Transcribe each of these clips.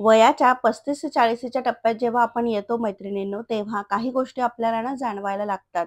वयाच्या 35 ते 40च्या टप्प्यात जेव्हा आपण येतो मैत्रिणींनो, तेव्हा काही गोष्टी आपल्याला ना जाणवायला लागतात,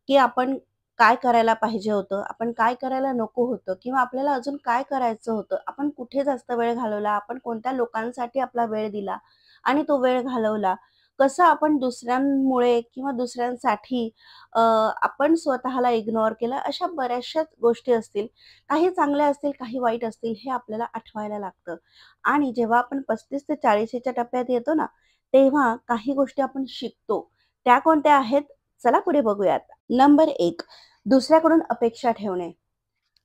की आपण काय करायला पाहिजे होतं, आपण काय करायला नको होतं किंवा आपल्याला अजून काय करायचं होतं. आपण कुठे जास्त वेळ घालवला, आपण कोणत्या लोकांसाठी आपला वेळ दिला आणि तो वेळ घालवला. कसं आपण दुसऱ्यांमुळे किंवा दुसऱ्यांसाठी आपण स्वतःला इग्नोर केलं. अशा बऱ्याचशाच गोष्टी असतील. काही चांगल्या असतील, काही वाईट असतील, हे आपल्याला आठवायला लागतं. आणि जेव्हा आपण 35 ते 40च्या टप्प्यात येतो ना, तेव्हा काही गोष्टी आपण शिकतो. त्या कोणत्या आहेत? चला पुढे बघूयात. नंबर 1, दुसऱ्याकडून अपेक्षा ठेवणे.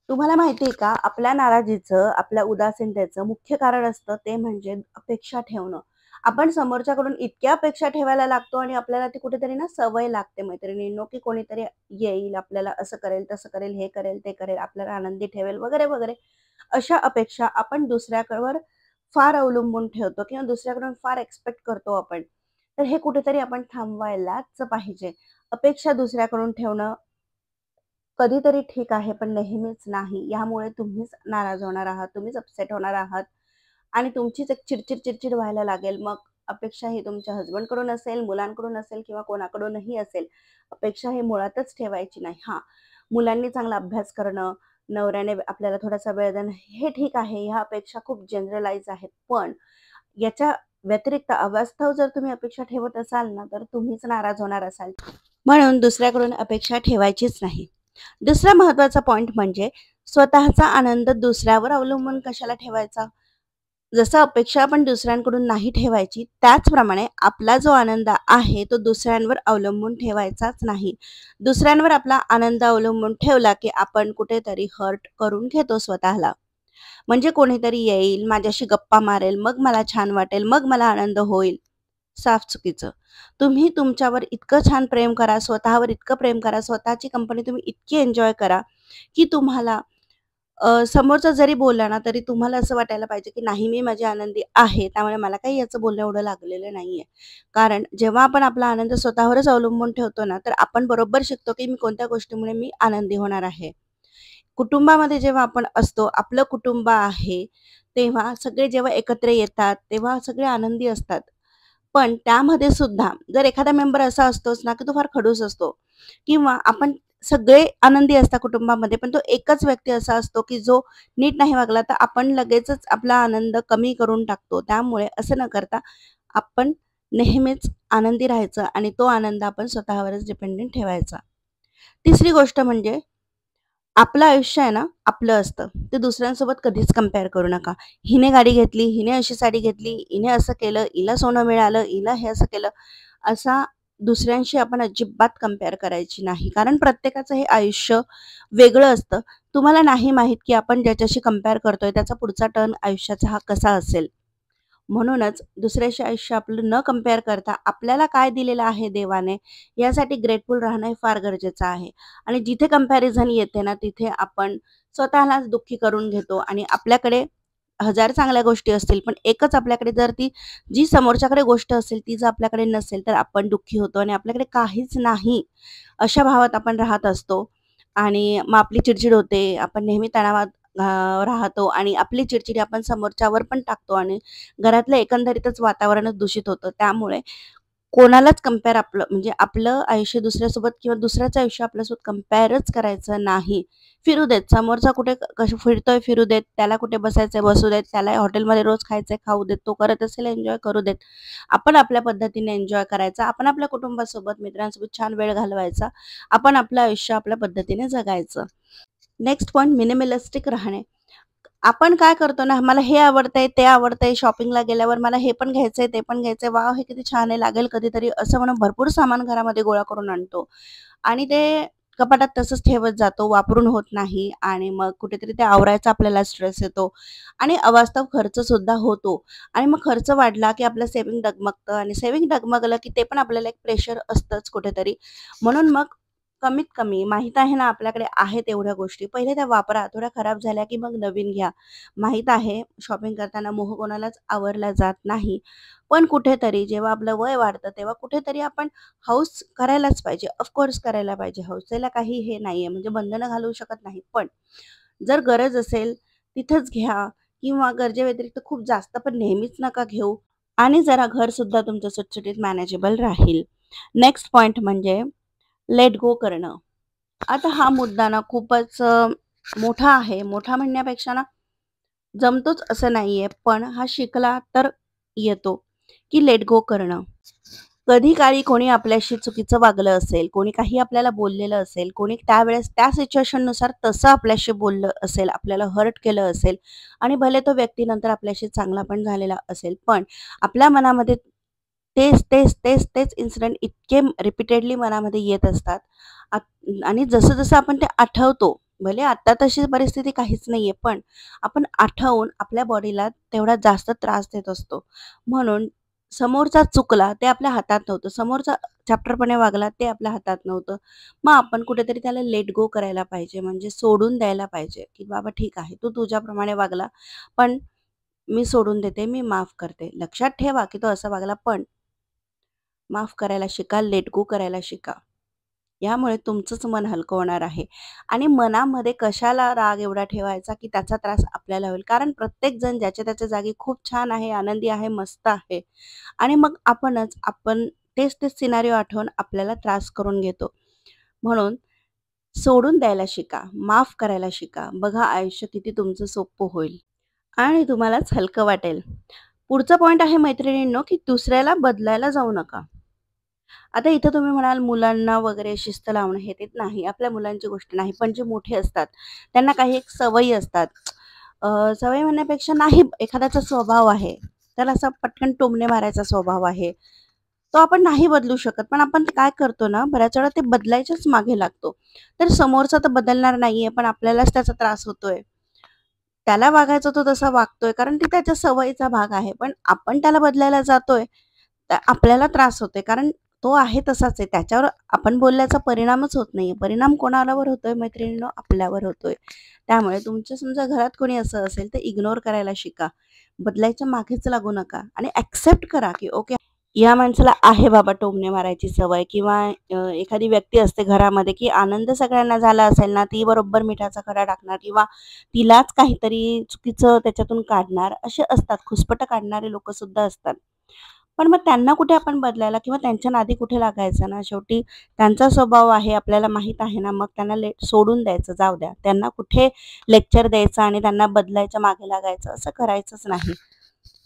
तुम्हाला माहिती आहे का, आपल्या नाराजीचं, आपल्या उदासीनतेचं मुख्य कारण असतं ते म्हणजे अपेक्षा ठेवणं. आपण समोरच्याकडून इतक्या अपेक्षा ठेवायला लागतो आणि आपल्याला ती कुठेतरी ना सवय लागते मैत्रिणींनो, की कोणीतरी येईल, आपल्याला असं करेल, तसं करेल, हे करेल, ते करेल, आपल्याला आनंदी ठेवेल वगैरे, वगैरे. अशा अपेक्षा आपण दुसऱ्याकडवर फार अवलंबून ठेवतो किंवा दुसऱ्याकडून फार एक्स्पेक्ट करतो आपण. तर हे कुठेतरी आपण थांबवायलाच पाहिजे. अपेक्षा दुसऱ्याकडून ठेवणं कधीतरी ठीक आहे, पण नेहमीच नाही. यामुळे तुम्हीच नाराज होणार आहात, तुम्हीच अपसेट होणार आहात आणि तुमचीच एक चिडचिड व्हायला लागेल. मग अपेक्षा ही तुमच्या हसबंडकडून असेल, मुलांकडून असेल किंवा कोणाकडूनही असेल. अपेक्षा ही मुळातच ठेवायची नाही. हां, मुलांनी चांगला अभ्यास करणं, नवऱ्याने आपल्याला थोडासा वेळ देणं, हे ठीक आहे. ह्या अपेक्षा खूप जनरलाइज आहेत. पण याच्या व्यतिरिक्त अवास्तव जर तुम्ही अपेक्षा ठेवत असाल ना, तर तुम्हीच नाराज होणार असाल. म्हणून दुसऱ्याकडून अपेक्षा ठेवायचीच नाही. दुसरा महत्त्वाचा पॉइंट म्हणजे स्वतःचा आनंद दुसऱ्यावर अवलंबून कशाला ठेवायचा? जसं अपेक्षा आपण दुसऱ्यांकडून नाही ठेवायची, त्याचप्रमाणे आपला जो आनंद आहे तो दुसऱ्यांवर अवलंबून ठेवायचाच नाही. दुसऱ्यांवर आपला आनंद अवलंबून ठेवला, की आपण कुठेतरी हर्ट करून घेतो स्वतःला. म्हणजे कोणीतरी येईल, माझ्याशी गप्पा मारेल, मग मला छान वाटेल, मग मला आनंद होईल. साफ चुकीचं. तुम्ही तुमच्यावर इतकं छान प्रेम करा, स्वतःवर इतकं प्रेम करा, स्वतःची कंपनी तुम्ही इतकी एन्जॉय करा, की तुम्हाला समोरचा जरी बोलला ना, तरी तुम्हाला असं वाटायला पाहिजे, की नाही मी माझी आनंदी आहे. त्यामुळे मला काही याचं बोलणं एवढं लागलेलं नाहीये. कारण जेव्हा आपण आपला आनंद स्वतःवरच अवलंबून ठेवतो ना, तर आपण बरोबर शिकतो, की मी कोणत्या गोष्टीमुळे मी आनंदी होणार आहे. कुटुंबामध्ये जेव्हा आपण असतो, आपलं कुटुंब आहे, तेव्हा सगळे जेव्हा एकत्र येतात, तेव्हा सगळे आनंदी असतात. पण त्यामध्ये सुद्धा जर एखादा मेंबर असा असतोच ना, की तो फार खडूस असतो किंवा आपण सगळे आनंदी असतात कुटुंबामध्ये, पण तो एकच व्यक्ती असा असतो, की जो नीट नाही वागला, तर आपण लगेचच आपला आनंद कमी करून टाकतो. त्यामुळे असं न करता आपण नेहमीच आनंदी राहायचं आणि तो आनंद आपण स्वतःवरच डिपेंडंट ठेवायचा. तिसरी गोष्ट म्हणजे आपलं आयुष्य आहे ना, आपलं असतं. ते दुसऱ्यांसोबत कधीच कंपेअर करू नका. हिने गाडी घेतली, हिने अशी साडी घेतली, हिने असं केलं, हिला सोनं मिळालं, हिला हे असं केलं. असा दुसऱ्यांशी आपण अजिबात कंपेअर करायची नाही. कारण प्रत्येकाचं हे आयुष्य वेगळं असतं. तुम्हाला नाही माहीत, की आपण ज्याच्याशी कंपेअर करतोय त्याचा पुढचा टर्न आयुष्याचा हा कसा असेल. म्हणूनच दुसऱ्याशी आयुष्य आपलं न कंपेअर करता आपल्याला काय दिलेलं आहे देवाने, यासाठी ग्रेटफुल राहणं हे फार गरजेचं आहे. आणि जिथे कंपॅरिझन येते ना, तिथे आपण स्वतःलाच दुःखी करून घेतो आणि आपल्याकडे हजार चांगल्या गोष्टी असतील, पण एकच आपल्याकडे जर ती जी समोरच्याकडे गोष्ट असेल, ती जर आपल्याकडे नसेल, तर आपण दुःखी होतो आणि आपल्याकडे काहीच नाही, अशा भावात आपण राहत असतो. आणि मग आपली चिडचिड होते. आपण नेहमी तणावात राहतो आणि आपली चिडचिड आपण समोरच्यावर पण टाकतो आणि घरातलं एकंदरीतच वातावरणच दूषित होतं. त्यामुळे कोणालाच कंपेअर आपलं म्हणजे आपलं आयुष्य दुसऱ्यासोबत किंवा दुसऱ्याचं आयुष्य आपल्यासोबत कंपेअरच करायचं नाही. फिरू देत. समोरचा कुठे कसं फिरतोय फिरू देत. त्याला कुठे बसायचंय बसू देत. त्याला हॉटेलमध्ये रोज खायचंय खाऊ देत. तो करत असेल एन्जॉय करू देत. आपण आपल्या पद्धतीने एन्जॉय करायचा. आपण आपल्या कुटुंबासोबत, मित्रांसोबत छान वेळ घालवायचा. आपण आपलं आयुष्य आपल्या पद्धतीने जगायचं. नेक्स्ट पॉइंट मिनिमलिस्टिक राहणे. आपण काय करतो ना, मला हे आवडतंय, ते आवडतंय, शॉपिंगला गेल्यावर मला हे पण घ्यायचंय, ते पण घ्यायचंय, वॉव! हे किती छान आहे, लागेल कधीतरी, असं म्हणून भरपूर सामान घरामध्ये गोळा करून आणतो आणि ते कपाटात तसंच ठेवत जातो, वापरून होत नाही आणि मग कुठेतरी ते आवरायचा आपल्याला स्ट्रेस येतो आणि अवास्तव खर्चसुद्धा होतो आणि मग खर्च वाढला, की आपलं सेव्हिंग डगमगतं आणि सेव्हिंग डगमगलं, की ते पण आपल्याला एक प्रेशर असतंच कुठेतरी. म्हणून मग कमीत कमी माहीत आहे ना आपल्याकडे आहेत एवढ्या गोष्टी, पहिले त्या वापरा. थोड्या खराब झाल्या की मग नवीन घ्या. माहीत आहे शॉपिंग करताना मोह कोणालाच आवरला जात नाही. पण कुठेतरी जेव्हा आपलं वय वाढतं, तेव्हा कुठेतरी आपण हौस करायलाच पाहिजे. ऑफकोर्स करायला पाहिजे. हौसेला काही हे नाहीये, म्हणजे बंधनं घालवू शकत नाही. पण जर गरज असेल तिथंच घ्या किंवा गरजेव्यतिरिक्त खूप जास्त पण नेहमीच नका घेऊ आणि जरा घरसुद्धा तुमचं सुटसुटीत मॅनेजेबल राहील. नेक्स्ट पॉइंट म्हणजे लेट गो करणं. आता हा मुद्दा ना खूपच मोठा आहे. मोठा म्हणण्यापेक्षा ना जमतोच असं नाहीये, पण हा शिकला तर येतो, की लेट गो करणं. कधी काळी कोणी आपल्याशी चुकीचं वागलं असेल, कोणी काही आपल्याला बोललेलं असेल, कोणी त्यावेळेस त्या सिच्युएशननुसार तसं आपल्याशी बोललं असेल, आपल्याला हर्ट केलं असेल आणि भले तो व्यक्ती नंतर आपल्याशी चांगला पण झालेला असेल, पण आपल्या मनामध्ये तेच इन्सिडेंट इतके रिपीटेडली मनामध्ये येत असतात. आणि जसं-जसं आपण ते आठवतो, भले आता तशी परिस्थिती काहीच नाहीये, पण आपण आठवून आपल्या बॉडीला तेवढा जास्त त्रास देत असतो. म्हणून समोरचा चुकला ते आपल्या हातात नव्हतं. समोरचा चॅप्टरपणे वागला ते आपल्या हातात नव्हतं. मग आपण कुठेतरी त्याला लेट गो करायला पाहिजे, म्हणजे सोडून द्यायला पाहिजे, की बाबा ठीक आहे, तू तुझ्याप्रमाणे वागला, पण मी सोडून देते, मी माफ करते. लक्षात ठेवा, की तो असा वागला, पण माफ करायला शिका, लेट गो करायला शिका. यामुळे तुमचंच मन हलकं होणार आहे आणि मनामध्ये कशाला राग एवढा ठेवायचा, की त्याचा त्रास आपल्याला होईल. कारण प्रत्येक जण ज्याच्या त्याच्या जागी खूप छान आहे, आनंदी आहे, मस्त आहे आणि मग आपण तेच सिनारिओ आठवून आपल्याला त्रास करून घेतो. म्हणून सोडून द्यायला शिका, माफ करायला शिका. बघा आयुष्य किती तुमचं सोपं होईल आणि तुम्हालाच हलकं वाटेल. पुढचा पॉइंट आहे मैत्रिणींनो, की दुसऱ्याला बदलायला जाऊ नका. आता इथं तुम्ही म्हणाल मुलांना वगैरे शिस्त लावणं हे ते नाही, आपल्या मुलांची गोष्ट नाही. पण जे मोठे असतात, त्यांना काही एक सवयी असतात. सवय म्हणण्यापेक्षा नाही एखाद्याचा स्वभाव आहे. त्याला असा पटकन टोमणे मारायचा स्वभाव आहे. तो आपण नाही बदलू शकत. पण आपण ते काय करतो ना, बऱ्याच वेळा ते बदलायच्याच मागे लागतो. तर समोरचा तर बदलणार नाहीये, पण आपल्यालाच त्याचा त्रास होतोय. त्याला वागायचं तो तसा वागतोय, कारण ती त्याच्या सवयीचा भाग आहे. पण आपण त्याला बदलायला जातोय, तर आपल्याला त्रास होतोय. कारण तो आहे तसाच आहे. त्याच्यावर आपण बोलल्याचा परिणामच होत नाहीये. परिणाम कोणावर होतोय मैत्रिणींनो? आपल्यावर होतोय. त्यामुळे तुमच्या समजा घरात कोणी असं असेल, तर इग्नोर करायला शिका. बदलायच्या मागेच लागू नका आणि एक्सेप्ट करा, की ओके या माणसाला आहे बाबा टोमणे मारायची सवय किंवा एखादी व्यक्ती असते घरामध्ये, की आनंद सगळ्यांना झाला असेल ना, ती बरोबर मिठाचा खडा टाकणार किंवा तिलाच काहीतरी चुकीचं त्याच्यातून काढणार. असे असतात, खुसपटं काढणारे लोकंसुद्धा असतात. पण मग त्यांना कुठे आपण बदलायला किंवा त्यांच्या नादी कुठे लागायचं ना, शेवटी त्यांचा स्वभाव आहे, आपल्याला माहीत आहे ना, मग त्यांना सोडून द्यायचं, जाऊ द्या. त्यांना कुठे लेक्चर द्यायचं आणि त्यांना बदलायच्या मागे लागायचं, असं करायचंच नाही.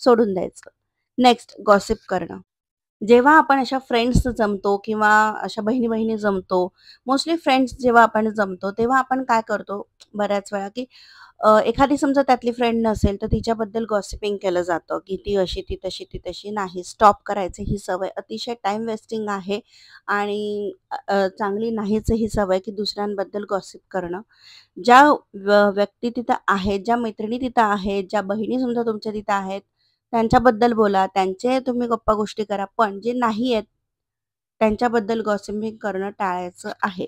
सोडून द्यायचं. नेक्स्ट गॉसिप करणं. जेव्हा आपण अशा फ्रेंड्स जमतो किंवा अशा बहिणी-बहिणी जमतो, मोस्टली फ्रेंड्स जेव्हा आपण जमतो, तेव्हा आपण काय करतो बऱ्याच वेळा, की एखादी समजा त्यातली फ्रेंड नसेल, तर तिच्याबद्दल गॉसिपिंग केलं जातं, की ती अशी, ती तशी, ती तशी. नाही, स्टॉप करायची ही सवय अतिशय टाईम वेस्टिंग आहे आणि चांगली नाहीच ही सवय, की दुसऱ्यांबद्दल गॉसिप करणं. ज्या व्यक्ती तिथं आहेत, ज्या मैत्रिणी तिथं आहेत, ज्या बहिणी समजा तुमच्या तिथं आहेत, त्यांच्याबद्दल बोला, त्यांचे तुम्ही गप्पा-गोष्टी करा. पण जे नाही आहेत, त्यांच्याबद्दल गॉसिपिंग करणं टाळायचं आहे.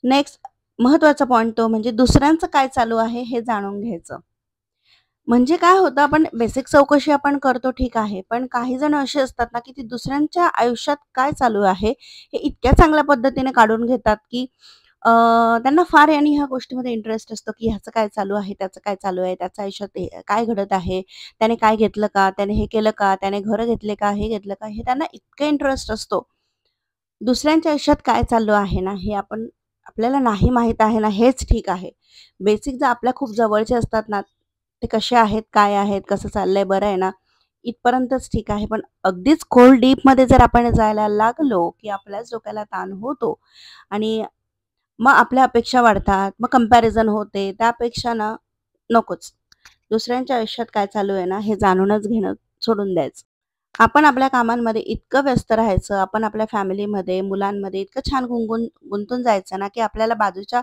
नेक्स्ट महत्त्वाचा पॉइंट तो म्हणजे दुसऱ्यांचं काय चालू आहे हे जाणून घ्यायचं. म्हणजे काय होतं आपण बेसिक चौकशी आपण करतो ठीक आहे. पण काही जण असे असतात ना, की ती दुसऱ्यांच्या आयुष्यात काय चालू आहे हे इतक्या चांगल्या पद्धतीने काढून घेतात, की त्यांना फार आणि ह्या गोष्टीमध्ये इंटरेस्ट असतो, की ह्याचं काय चालू आहे, त्याचं काय चालू आहे, त्याच्या आयुष्यात काय घडत आहे, त्याने काय घेतलं का, त्याने हे केलं का, त्याने घरं घेतले का, हे घेतलं का, हे त्यांना इतकं इंटरेस्ट असतो. दुसऱ्यांच्या आयुष्यात काय चालू आहे ना, हे आपल्याला नाही माहीत आहे ना, हेच ठीक आहे. बेसिक जर आपल्या खूप जवळचे असतात ना, ते कसे आहेत, काय आहेत, कसं चाललंय, बरं आहे ना, इथपर्यंतच ठीक आहे. पण अगदीच खोल डीपमध्ये जर आपण जायला लागलो, की आपल्याच डोक्याला ताण होतो आणि मग आपल्या अपेक्षा वाढतात, मग कंपॅरिझन होते. त्यापेक्षा ना नकोच. दुसऱ्यांच्या आयुष्यात काय चालू आहे ना, हे जाणूनच घेणं सोडून द्यायचं. आपण आपल्या कामांमध्ये इतकं व्यस्त राहायचं, आपण आपल्या फॅमिलीमध्ये, मुलांमध्ये इतकं छान गुंतून जायचं ना, की आपल्याला बाजूच्या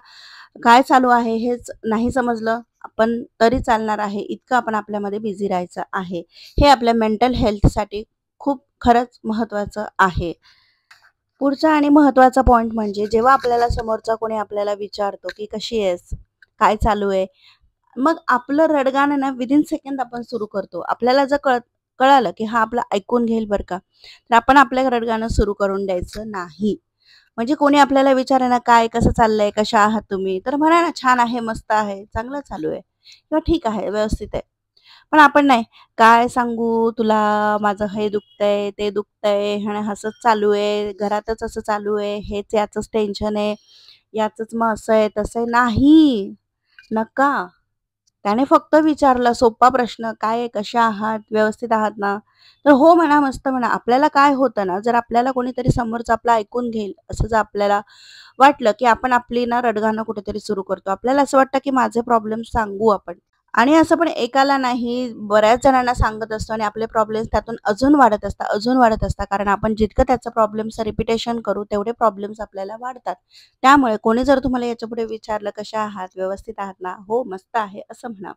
काय चालू आहे हेच नाही समजलं, आपण तरी चालणार आहे, इतकं आपण आपल्यामध्ये बिझी राहायचं आहे. हे आपल्या मेंटल हेल्थसाठी खूप खरंच महत्त्वाचं आहे. पुढचा आणि महत्त्वाचा पॉइंट म्हणजे जेव्हा आपल्याला समोरचा कोणी आपल्याला विचारतो, की "कशी आहेस? काय चालू आहे?" मग आपलं रडगाणं ना विदिन सेकंद आपण सुरू करतो. आपल्याला जर कळालं, की हा आपलं ऐकून घेईल बरं का, तर आपण आपलं रडगाणं सुरू करून द्यायचं नाही. म्हणजे कोणी आपल्याला विचारलं ना, "काय, कसं चाललंय? कशा आहात तुम्ही?" तर म्हणा ना, "छान आहे, मस्त आहे, चांगलं चालू आहे." किंवा ठीक आहे, व्यवस्थित आहे. पण आपण नाही, काय सांगू तुला, माझं हे दुखतंय, ते दुखतंय आणि असंच चालू आहे, घरातच असं चालू आहे, हेच याचंच टेन्शन आहे, याचंच मग असं आहे, तसं आहे. नाही, नका. त्याने फक्त विचारला सोपा प्रश्न, "काय आहे? कशा आहात? व्यवस्थित आहात ना?" तर हो म्हणा, मस्त म्हणा. आपल्याला काय होतं ना, जर आपल्याला कोणीतरी समोरचं आपलं ऐकून घेईल, असं जर आपल्याला वाटलं, की आपण आपली ना रडगाणं कुठेतरी सुरू करतो. आपल्याला असं वाटतं, की माझे प्रॉब्लेम सांगू आपण. आणि असं पण एकाला नाही, बऱ्याच जणांना सांगत असतो आणि आपले प्रॉब्लेम्स त्यातून अजून वाढत असतात, अजून वाढत असतात. कारण आपण जितकं त्याचं प्रॉब्लेमचं रिपिटेशन करू, तेवढे प्रॉब्लेम्स आपल्याला वाढतात. त्यामुळे कोणी जर तुम्हाला याच्यापुढे विचारलं, "कशा आहात? व्यवस्थित आहात ना?" "हो, मस्त आहे," असं म्हणा.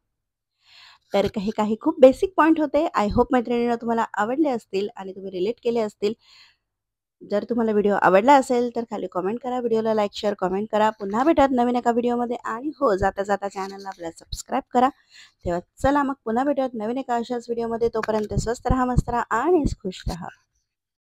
तर काही काही खूप बेसिक पॉइंट होते. आय होप मैत्रिणींनो तुम्हाला आवडले असतील आणि तुम्ही रिलेट केले असतील. जर तुम्हाला व्हिडिओ आवडला असेल तर खाली कमेंट करा, व्हिडिओला लाईक, शेअर, कमेंट करा. पुन्हा भेटूयात नवीन एका व्हिडिओमध्ये आणि हो, जाता-जाता चॅनलला आपल्या सबस्क्राईब करा. तेव्हा चला मग पुन्हा भेटूयात नवीन एका अशाच व्हिडिओमध्ये. तोपर्यंत स्वस्त राहा, मस्त राहा आणि खुश राहा.